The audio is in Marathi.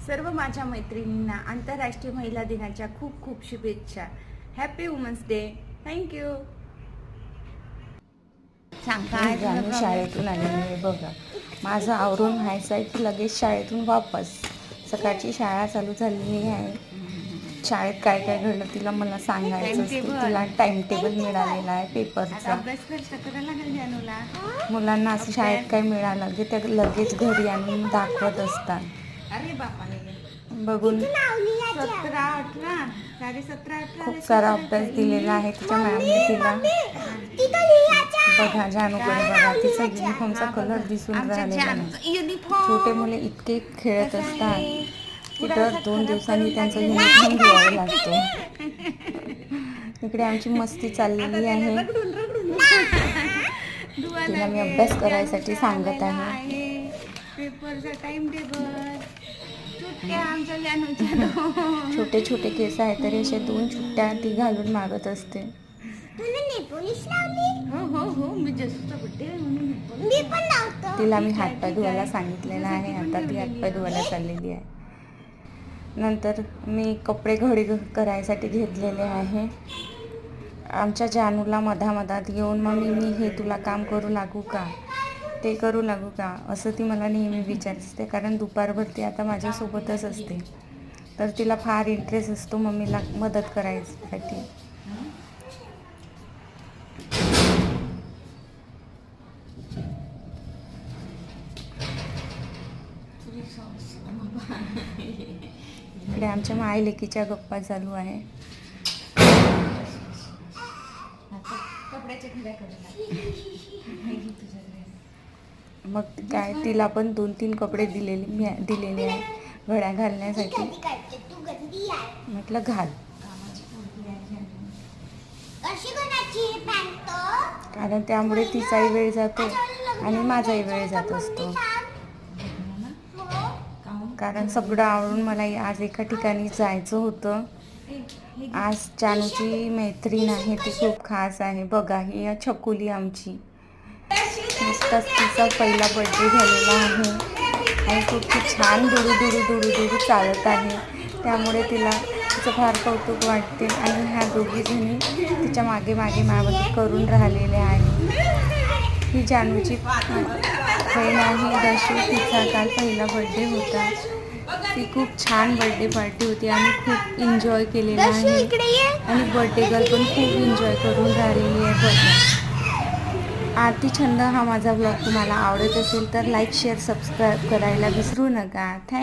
सर्व माझ्या मैत्रिणींना आंतरराष्ट्रीय महिला दिनाच्या खूप खूप शुभेच्छा. Happy women's day. थँक्यू. सांग काय आम्ही शाळेतून आलेली बघा. माझं आवरून व्हायचं आहे की लगेच शाळेतून वापस. सकाळची शाळा चालू झालेली आहे. शाळेत काय काय घडलं तिला मला सांगायचं असते. तिला टाइम टेबल मिळालेला आहे पेपरचा. मुलांना असं शाळेत काय मिळालं की ते लगेच घरी आणून दाखवत असतात. अरे बापा बघून 17-18 खूप सारा अभ्यास दिलेला आहे तिच्या मॅमने तिला. बघा जानूकडे बघा, तिचा युनिफॉर्मचा कलर दिसून राहिलेला नाही. छोटे मुले इतके खेळत असतात की दर 2 दिवसांनी त्यांचं युनिफॉर्म धुवावं लागतं. इकडे आमची मस्ती चाललेली आहे. तिला मी अभ्यास करायसाठी सांगत आहे. पेपरचा टाइम टेबल. छोटे छोटे केस आहेत तरी असे 2 चुट्ट्या ती घालून मागत असते. तिला मी हातपाय धुवायला सांगितलेलं आहे. आता ती हातपाय धुवायला चाललेली आहे. नंतर मी कपडे घडी करायसाठी घेतलेले आहे. आमच्या जानूला मधामधात येऊन मम्मी मी हे तुला काम करू लागू का, ते करू लागू का, असं ती मला नेहमी विचारते. कारण दुपारभर ती आता माझ्यासोबतच असते तर तिला फार इंटरेस्ट असतो मम्मीला मदत करायसाठी. इकडे आमच्या मायलेकीच्या गप्पा चालू आहे. मग काय तिला पण 2-3 कपडे दिलेले आहे घड्या घालण्यासाठी. म्हटलं घाल. कारण त्यामुळे तिचाही वेळ जातो आणि माझाही वेळ जात असतो. कारण सगळं आवरून मला आज एका ठिकाणी जायचं होतं. आज जानूची मैत्रीण आहे ती खूप खास आहे. बघा ही छकुली आमची. नुकताच तिचा पहिला बर्थडे झालेला आहे आणि खूप छान दुडू चालत आहे. त्यामुळे तिचं फार कौतुक वाटते आणि ह्या दोघी जणी तिच्या मागे माझ्याबद्दल करून राहिलेल्या आहे. ही जानूची बहीण आहे दशू. तिचा काल पहिला बर्थडे होता. ती खूप छान बर्थडे पार्टी होती आणि खूप एन्जॉय केलेला आहे आणि बर्थडे गर्ल पण खूप एन्जॉय करून राहिलेली आहे. बघा आरती छंद हा माझा ब्लॉग तुम्हाला आवडत असेल तर लाईक शेअर सबस्क्राईब करायला विसरू नका. थँक्यू.